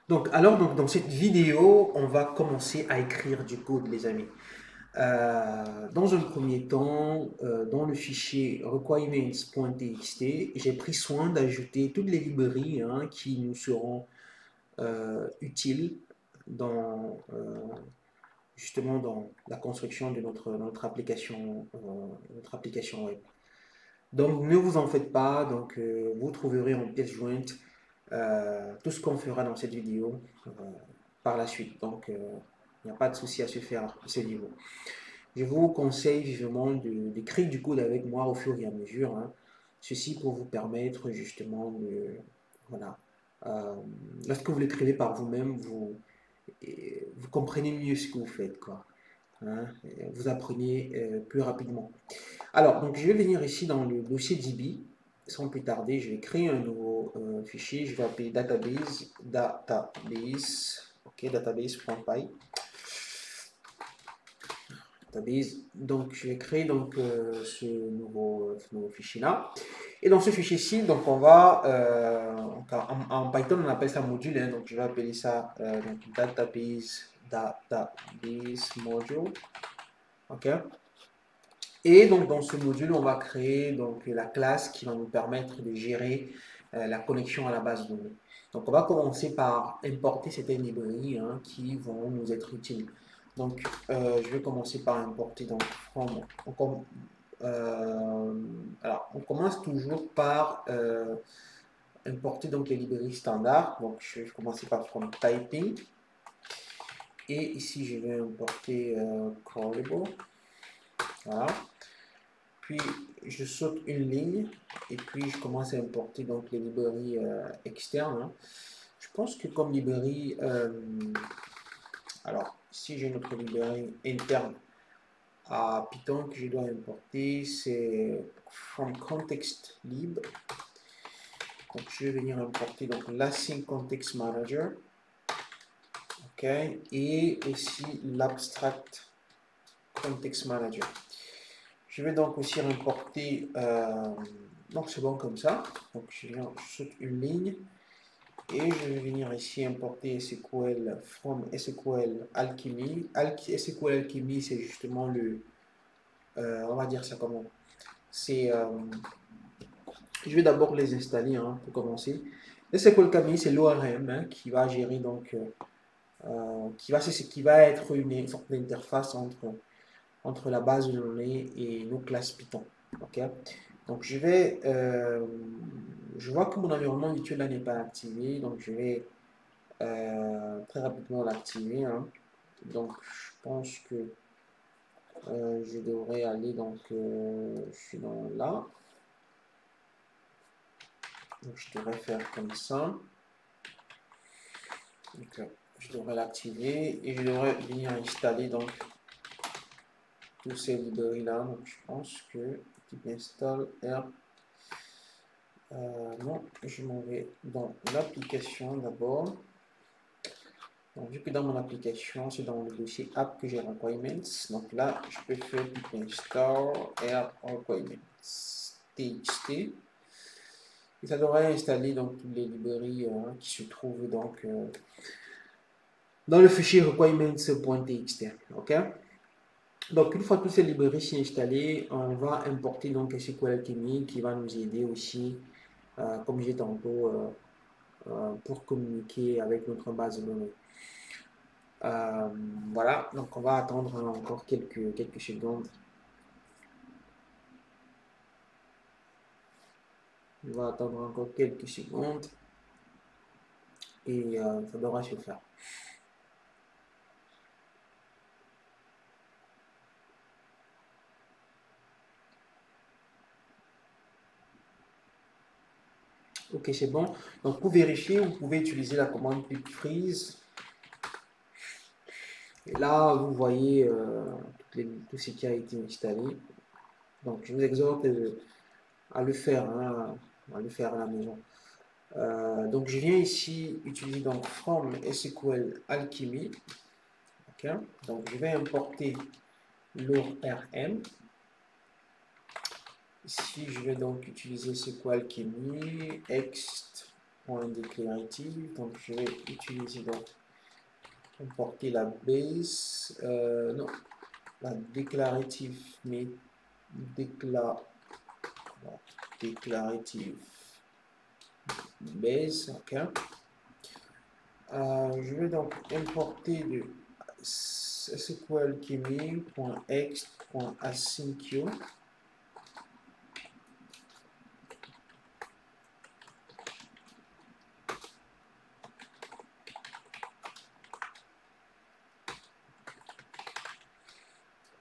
Donc, dans cette vidéo, on va commencer à écrire du code, les amis. Dans un premier temps, dans le fichier requirements.txt, j'ai pris soin d'ajouter toutes les librairies qui nous seront utiles justement dans la construction de notre application web. Donc, ne vous en faites pas. Donc, vous trouverez en pièce jointe tout ce qu'on fera dans cette vidéo par la suite. Donc, il n'y a pas de souci à se faire à ce niveau. Je vous conseille vivement d'écrire du code avec moi au fur et à mesure. Ceci pour vous permettre justement de... Voilà. Euh, Lorsque vous l'écrivez par vous-même, vous comprenez mieux ce que vous faites, quoi. Vous apprenez plus rapidement. Alors, donc je vais venir ici dans le dossier DB. Sans plus tarder, je vais créer un nouveau fichier. Je vais appeler ok, database.py. Database. Donc, je vais créer donc ce nouveau fichier là. Et dans ce fichier-ci, donc on va en Python on appelle ça module. Donc, je vais appeler ça donc, database module. Ok. Et donc dans ce module, on va créer donc la classe qui va nous permettre de gérer la connexion à la base de données. Donc on va commencer par importer certaines librairies qui vont nous être utiles. Donc je vais commencer par importer donc alors on commence toujours par importer donc les librairies standards. Donc je vais commencer par from typing et ici je vais importer callable. Voilà. Puis je saute une ligne et puis je commence à importer donc les librairies externes. Je pense que comme librairie, alors si j'ai notre librairie interne à Python que je dois importer, c'est from context lib. Donc je vais venir importer donc l'async context manager, ok, et aussi l'abstract context manager. Je vais donc aussi importer, donc c'est bon comme ça. Donc je saute une ligne et je vais venir ici importer SQL from SQL Alchemy. SQL Alchemy, c'est justement on va dire ça comment. Je vais d'abord les installer pour commencer. SQL Alchemy, c'est l'ORM qui va gérer donc, qui va être une sorte d'interface entre la base de données et nos classes Python. Ok. Donc je vois que mon environnement virtuel là n'est pas activé, donc je vais très rapidement l'activer. Donc je pense que je devrais aller je suis dans là, donc je devrais faire comme ça. Donc je devrais l'activer et je devrais venir installer donc tous ces librairies là. Donc je pense que type install R. Non, je m'en vais dans l'application d'abord. Donc, vu que dans mon application, c'est dans le dossier app que j'ai requirements. Donc là, je peux faire install r requirements txt. Et ça devrait installer donc toutes les librairies qui se trouvent donc dans le fichier requirements.txt. Ok. Donc une fois toutes ces librairies sont installées, on va importer donc SQL Alchemy qui va nous aider aussi, comme j'ai tantôt, pour communiquer avec notre base de données. Euh, voilà, donc on va attendre encore quelques secondes. On va attendre encore quelques secondes et ça devra se faire. Ok, c'est bon. Donc pour vérifier, vous pouvez utiliser la commande pip freeze. Et là, vous voyez tout ce qui a été installé. Donc je vous exhorte à le faire, à le faire à la maison. Donc je viens ici utiliser donc from SQL Alchemy. Okay. Donc je vais importer l'ORM. Ici je vais donc utiliser SQL Alchemy, ext .declarative. Donc je vais utiliser donc importer la base, non, la déclarative, mais déclarative base, ok. Je vais donc importer de sql.ext.asyncio.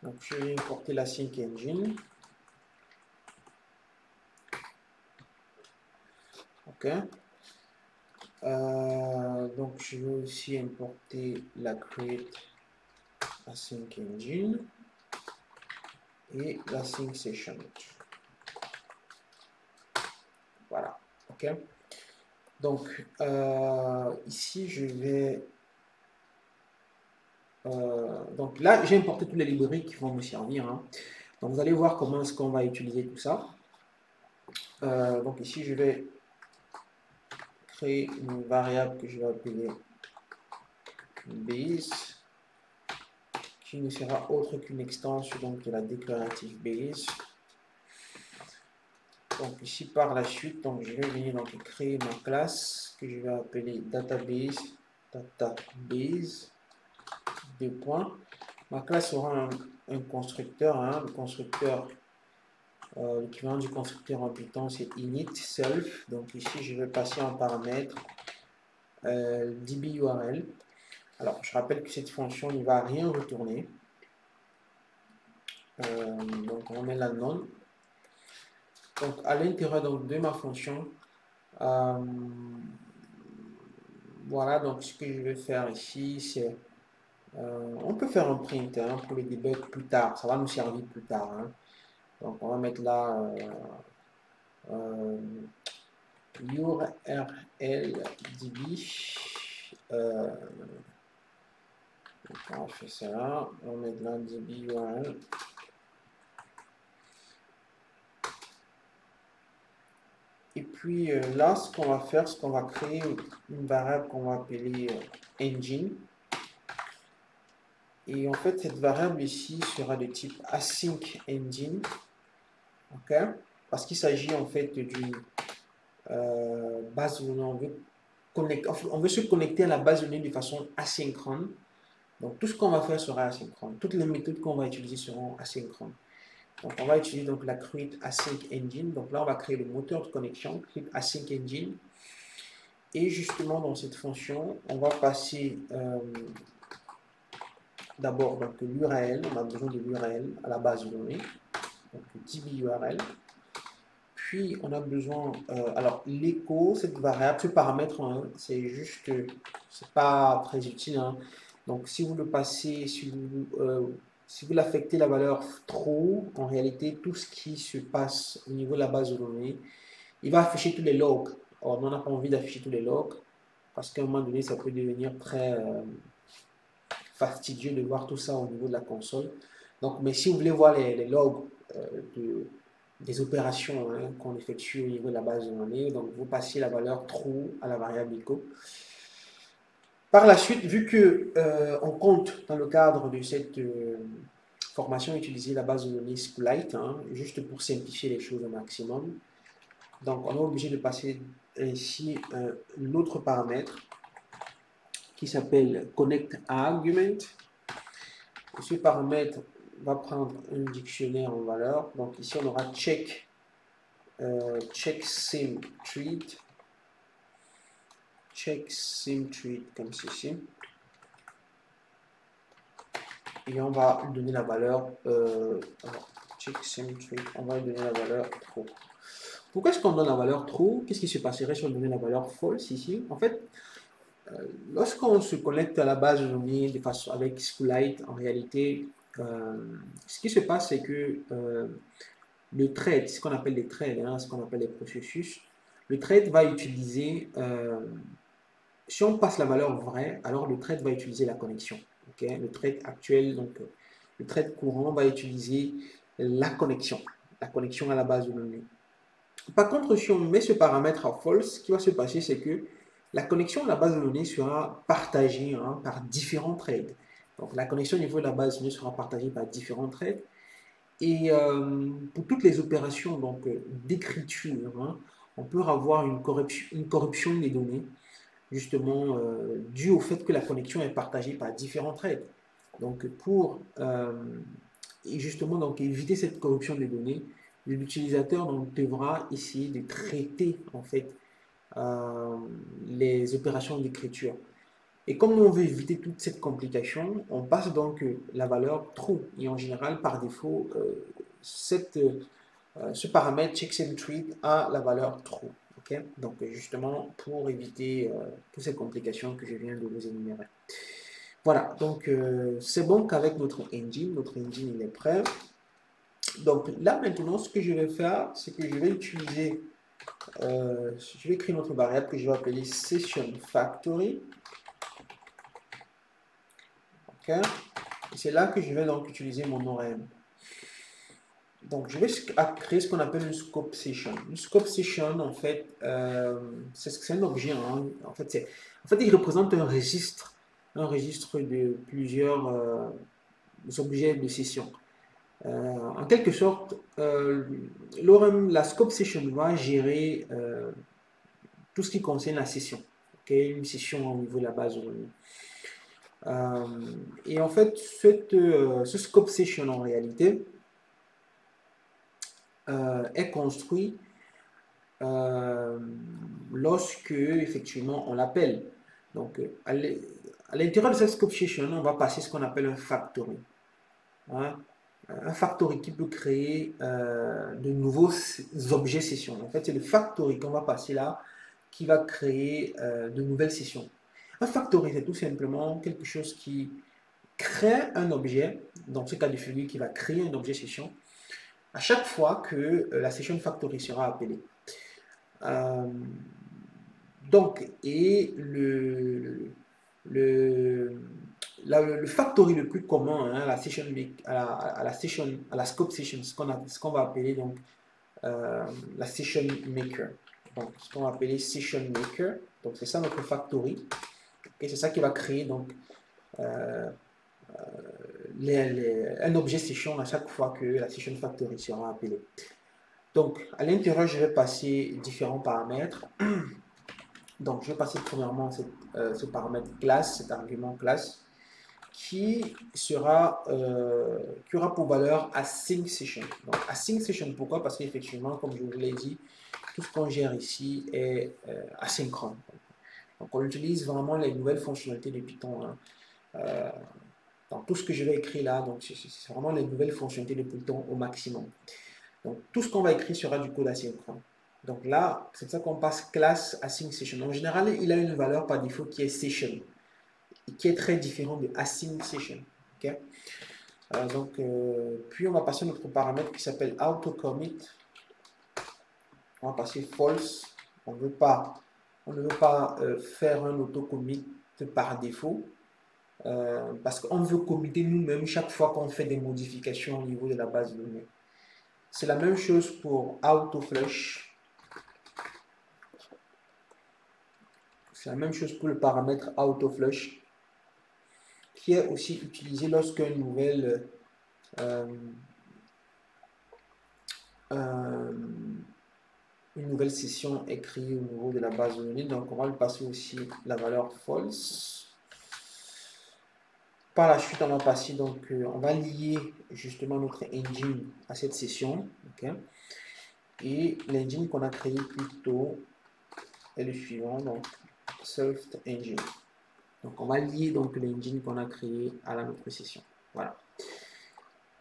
Donc je vais importer la sync engine. Ok. Donc je vais aussi importer la create async engine et la sync session. Voilà. Ok. Donc ici je vais donc là j'ai importé toutes les librairies qui vont me servir. Hein. Donc vous allez voir comment est-ce qu'on va utiliser tout ça. Donc ici je vais créer une variable que je vais appeler base, qui ne sera autre qu'une extension donc de la déclarative base. Donc ici par la suite, donc je vais venir donc créer ma classe que je vais appeler database, deux points. Ma classe aura un constructeur, hein, le constructeur, l'équivalent du constructeur en Python c'est init self. Donc ici je vais passer en paramètre db_url. Alors je rappelle que cette fonction ne va rien retourner. Donc on met la non. Donc à l'intérieur de ma fonction, voilà, donc ce que je vais faire ici, c'est on peut faire un print hein, pour le debug plus tard, ça va nous servir plus tard. Hein. Donc on va mettre là url db. On fait ça, on va mettre là db url. Et puis là, ce qu'on va faire, c'est qu'on va créer une variable qu'on va appeler engine. Et en fait, cette variable ici sera de type async engine. Ok? Parce qu'il s'agit en fait d'une base de données. On veut se connecter à la base de données de façon asynchrone. Donc tout ce qu'on va faire sera asynchrone. Toutes les méthodes qu'on va utiliser seront asynchrones. Donc on va utiliser donc la create async engine. Donc là, on va créer le moteur de connexion, create async engine. Et justement, dans cette fonction, on va passer d'abord donc l'URL. On a besoin de l'URL à la base de données. Donc db URL. Puis on a besoin, alors l'écho, cette variable, ce paramètre, hein, c'est juste, c'est pas très utile. Hein. Donc si vous le passez, si vous l'affectez la valeur true, en réalité, tout ce qui se passe au niveau de la base de données, il va afficher tous les logs. Or, on n'a pas envie d'afficher tous les logs, parce qu'à un moment donné, ça peut devenir très fastidieux de voir tout ça au niveau de la console. Donc, mais si vous voulez voir les logs des opérations hein, qu'on effectue au niveau de la base de données, donc vous passez la valeur true à la variable echo. Par la suite, vu que on compte dans le cadre de cette formation utiliser la base de données SQLite, hein, juste pour simplifier les choses au maximum, donc on est obligé de passer ici l'autre paramètre qui s'appelle connect argument. Et ce paramètre va prendre un dictionnaire en valeur. Donc ici on aura check sim treat comme ceci. Et on va lui donner la valeur check sim treat, on va lui donner la valeur true. Pourquoi est-ce qu'on donne la valeur true? Qu'est-ce qui se passerait si on donnait la valeur false ici? En fait, lorsqu'on se connecte à la base de données de façon avec SQLite, en réalité, ce qui se passe, c'est que le thread, ce qu'on appelle les threads, hein, ce qu'on appelle les processus, le thread va utiliser, si on passe la valeur vraie, alors le thread va utiliser la connexion. Okay? Le thread actuel, donc le thread courant va utiliser la connexion à la base de données. Par contre, si on met ce paramètre à false, ce qui va se passer, c'est que la connexion à la base de données sera partagée hein, par différents threads. Donc la connexion au niveau de la base de données sera partagée par différents threads. Et pour toutes les opérations d'écriture, hein, on peut avoir une corruption des données, justement due au fait que la connexion est partagée par différents threads. Donc pour justement éviter cette corruption des données, l'utilisateur devra essayer de traiter en fait les opérations d'écriture. Et comme on veut éviter toute cette complication, on passe donc la valeur true. Et en général, par défaut, ce paramètre checksumTreat a la valeur true. Okay? Donc justement, pour éviter toutes ces complications que je viens de vous énumérer. Voilà, donc c'est bon qu'avec notre engine il est prêt. Donc là maintenant, ce que je vais faire, c'est que je vais utiliser, je vais créer notre variable que je vais appeler SessionFactory. Okay. Et c'est là que je vais donc utiliser mon ORM. Donc je vais créer ce qu'on appelle une scope session. Une scope session, en fait, c'est un objet. Hein. En fait, il représente un registre de plusieurs objets de session. En quelque sorte, la scope session va gérer tout ce qui concerne la session. Okay? Une session au niveau de la base de données. Et en fait, ce scope session en réalité est construit lorsque effectivement on l'appelle. Donc à l'intérieur de cette scope session, on va passer ce qu'on appelle un factory. Hein? Un factory qui peut créer de nouveaux objets sessions. En fait, c'est le factory qu'on va passer là qui va créer de nouvelles sessions. Un factory, c'est tout simplement quelque chose qui crée un objet, dans ce cas de figure, qui va créer un objet session à chaque fois que la session factory sera appelée. Le factory le plus commun hein, à la scope session, ce qu'on va appeler donc la session maker. Donc, ce qu'on va appeler session maker. Donc, c'est ça notre factory. Et c'est ça qui va créer donc un objet session à chaque fois que la session factory sera appelée. Donc, à l'intérieur, je vais passer différents paramètres. Donc, je vais passer premièrement ce paramètre classe, cet argument classe, qui aura pour valeur async session. Donc, async session, pourquoi? Parce qu'effectivement, comme je vous l'ai dit, tout ce qu'on gère ici est asynchrone. Donc, on utilise vraiment les nouvelles fonctionnalités de Python. Hein. Dans tout ce que je vais écrire là, donc c'est vraiment les nouvelles fonctionnalités de Python au maximum. Donc, tout ce qu'on va écrire sera du code asynchrone. Donc là, c'est ça qu'on passe classe async session. En général, il a une valeur par défaut qui est session, qui est très différent de async session. Okay? Puis on va passer notre paramètre qui s'appelle autocommit. On va passer false. On ne veut pas faire un autocommit par défaut. Parce qu'on veut committer nous-mêmes chaque fois qu'on fait des modifications au niveau de la base de données. C'est la même chose pour autoflush. C'est la même chose pour le paramètre autoflush, qui est aussi utilisé lorsqu'une nouvelle session est créée au niveau de la base de données. Donc, on va lui passer aussi la valeur false. Par la suite, on va passer on va lier justement notre engine à cette session. Okay? Et l'engine qu'on a créé plus tôt est le suivant, donc self engine. Donc, on va lier l'engine qu'on a créé à notre session. Voilà.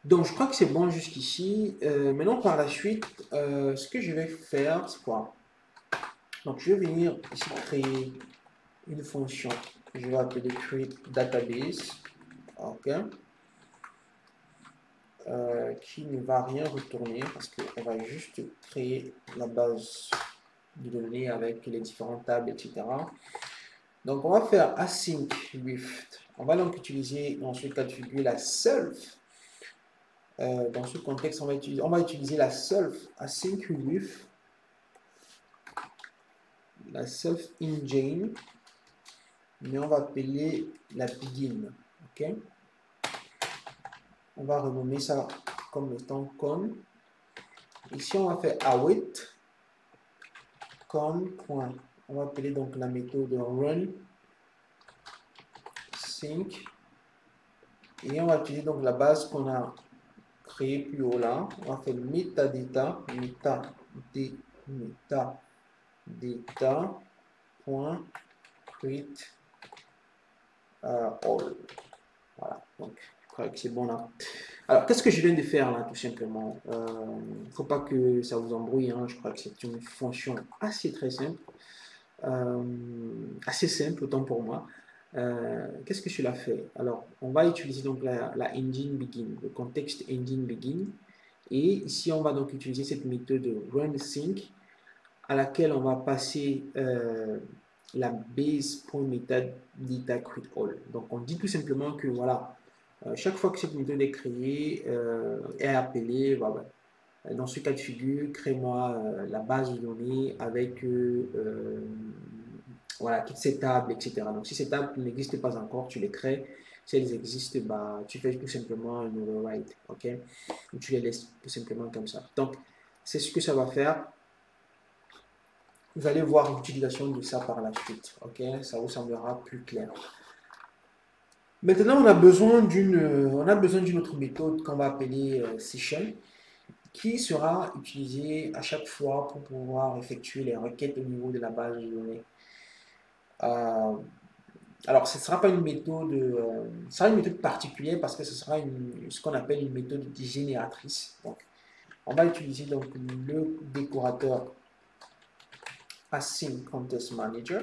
Donc, je crois que c'est bon jusqu'ici. Maintenant, par la suite, ce que je vais faire, c'est quoi? Donc, je vais venir ici créer une fonction que je vais appeler create database. OK. Qui ne va rien retourner parce qu'on va juste créer la base de données avec les différentes tables, etc. Donc, on va faire async with. On va donc utiliser dans ce cas de figure la self. Dans ce contexte, on va utiliser la self async with la self engine, mais on va appeler la begin. Ok, on va renommer ça comme étant con. Ici on va faire await con point. On va appeler donc la méthode run sync et on va utiliser donc la base qu'on a créée plus haut là. On va faire metadata point create all. Voilà, donc je crois que c'est bon là. Alors, qu'est-ce que je viens de faire là, tout simplement? Il ne faut pas que ça vous embrouille, hein. Je crois que c'est une fonction assez très simple, assez simple autant pour moi. Qu'est-ce que cela fait? Alors, on va utiliser donc la engine begin, le contexte engine begin, et ici on va donc utiliser cette méthode run sync à laquelle on va passer la base.metadata create all. Donc, on dit tout simplement que voilà. Chaque fois que cette méthode est créée, est appelée, voilà. Dans ce cas de figure, crée-moi la base de données avec voilà, toutes ces tables, etc. Donc si ces tables n'existent pas encore, tu les crées. Si elles existent, bah, tu fais tout simplement un override, ok? Ou tu les laisses tout simplement comme ça. Donc, c'est ce que ça va faire. Vous allez voir l'utilisation de ça par la suite, ok? Ça vous semblera plus clair. Maintenant, on a besoin d'une autre méthode qu'on va appeler session, qui sera utilisée à chaque fois pour pouvoir effectuer les requêtes au niveau de la base de données. Alors, ce ne sera pas une méthode, ce sera une méthode particulière parce que ce sera ce qu'on appelle une méthode génératrice. Donc, on va utiliser donc le décorateur async contest manager,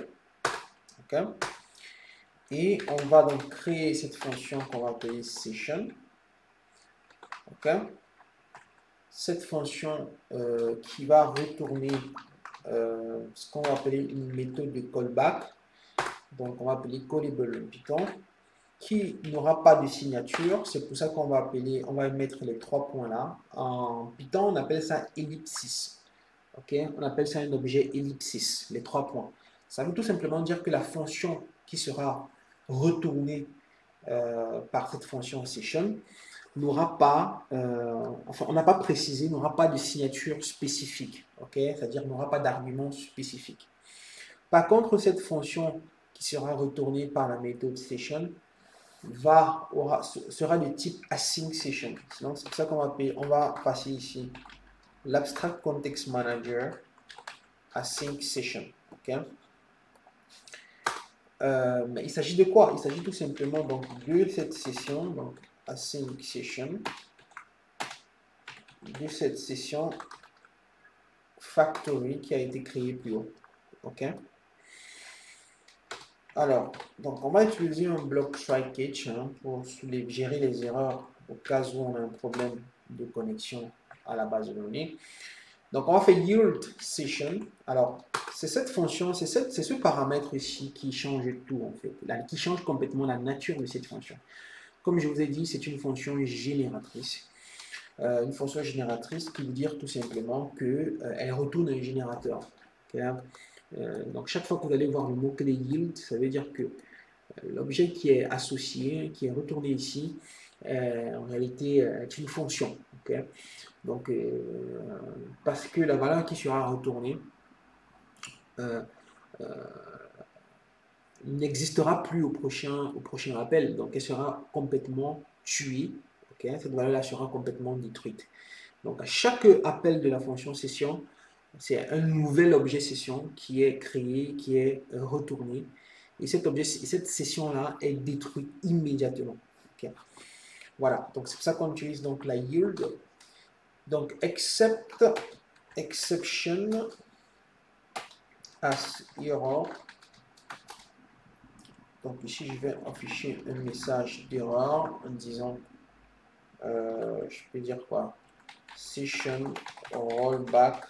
ok? Et on va donc créer cette fonction qu'on va appeler session. Ok. Cette fonction qui va retourner ce qu'on va appeler une méthode de callback. Donc on va appeler callable en Python, qui n'aura pas de signature. C'est pour ça qu'on va appeler, on va mettre les 3 points là. En Python, on appelle ça ellipsis. Ok. On appelle ça un objet ellipsis, les 3 points. Ça veut tout simplement dire que la fonction qui sera retournée par cette fonction session n'aura pas, enfin on n'a pas précisé, n'aura pas de signature spécifique, ok, c'est-à-dire n'aura pas d'argument spécifique. Par contre, cette fonction qui sera retournée par la méthode session sera de type async session. Donc c'est pour ça on va passer ici l'abstract context manager async session, ok. Mais il s'agit de quoi? Il s'agit tout simplement donc de cette session, donc async session, de cette session factory qui a été créée plus haut. Ok. Alors, donc on va utiliser un block try catch pour gérer les erreurs au cas où on a un problème de connexion à la base de données. Donc on va faire yield session. Alors c'est cette fonction, c'est ce paramètre ici qui change tout en fait, qui change complètement la nature de cette fonction. Comme je vous ai dit, c'est une fonction génératrice. Une fonction génératrice qui veut dire tout simplement qu'elle retourne un générateur. Okay. Donc chaque fois que vous allez voir le mot-clé yield, ça veut dire que l'objet qui est associé, qui est retourné ici, en réalité est une fonction. Okay. Donc parce que la valeur qui sera retournée n'existera plus au prochain appel, donc elle sera complètement tuée. Okay. Cette valeur-là sera complètement détruite. Donc à chaque appel de la fonction session, c'est un nouvel objet session qui est créé, qui est retourné. Et cette session-là est détruite immédiatement. Okay. Voilà, donc c'est pour ça qu'on utilise donc la yield. Donc exception as error. Donc ici, je vais afficher un message d'erreur en disant, je peux dire quoi? Session rollback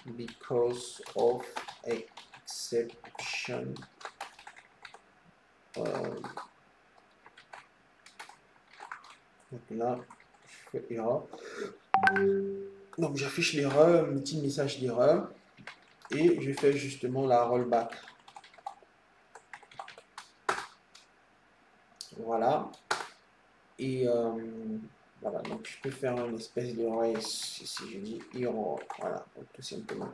because of exception. Donc là, je fais erreur. Donc j'affiche l'erreur, un petit message d'erreur. et je fais justement la rollback. Voilà. Et voilà, donc je peux faire une espèce de race si je dis error. Voilà, donc tout simplement.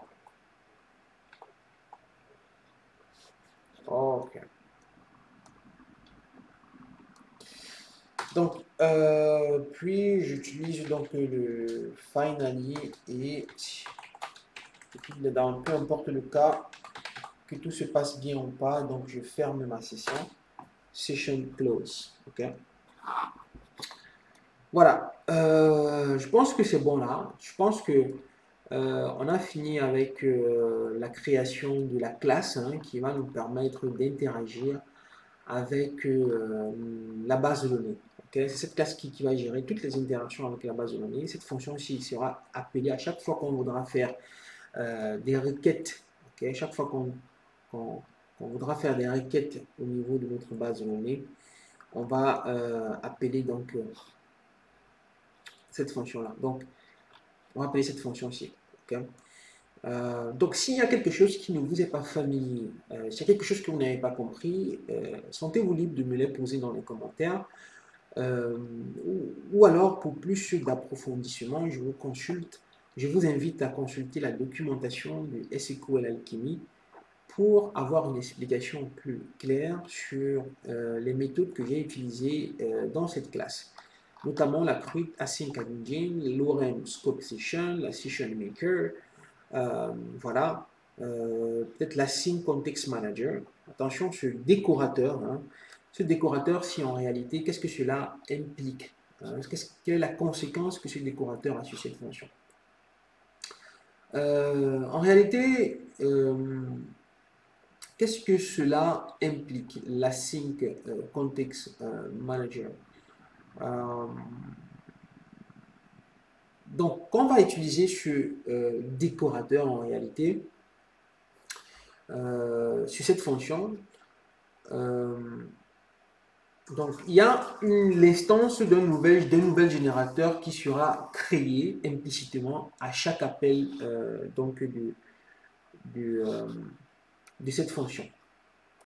Ok. Donc, puis j'utilise donc le finally et dans peu importe le cas, que tout se passe bien ou pas, donc je ferme ma session. Session close. Ok. Voilà. Je pense que c'est bon là. Je pense que on a fini avec la création de la classe hein, qui va nous permettre d'interagir avec la base de données. Okay? C'est cette classe qui va gérer toutes les interactions avec la base de données. Cette fonction ci sera appelée à chaque fois qu'on voudra faire des requêtes. Okay? Chaque fois qu'on voudra faire des requêtes au niveau de notre base de données, on va appeler donc cette fonction-là. Donc, on va appeler cette fonction-ci. Okay? Donc, s'il y a quelque chose qui ne vous est pas familier, s'il y a quelque chose que vous n'avez pas compris, sentez-vous libre de me les poser dans les commentaires. Ou alors, pour plus d'approfondissement, je vous invite à consulter la documentation de SQL Alchemy pour avoir une explication plus claire sur les méthodes que j'ai utilisées dans cette classe, notamment la Create Async Engine, l'ORM Scope Session, la Session Maker, voilà, peut-être la Sync Context Manager. Attention, ce décorateur, hein, ce décorateur, si en réalité, qu'est-ce que cela implique hein, quelle est la conséquence que ce décorateur a sur cette fonction en réalité, qu'est-ce que cela implique, la Sync Context Manager donc, quand on va utiliser ce décorateur en réalité, sur cette fonction, donc il y a l'instance d'un nouvel générateur qui sera créé implicitement à chaque appel donc de cette fonction.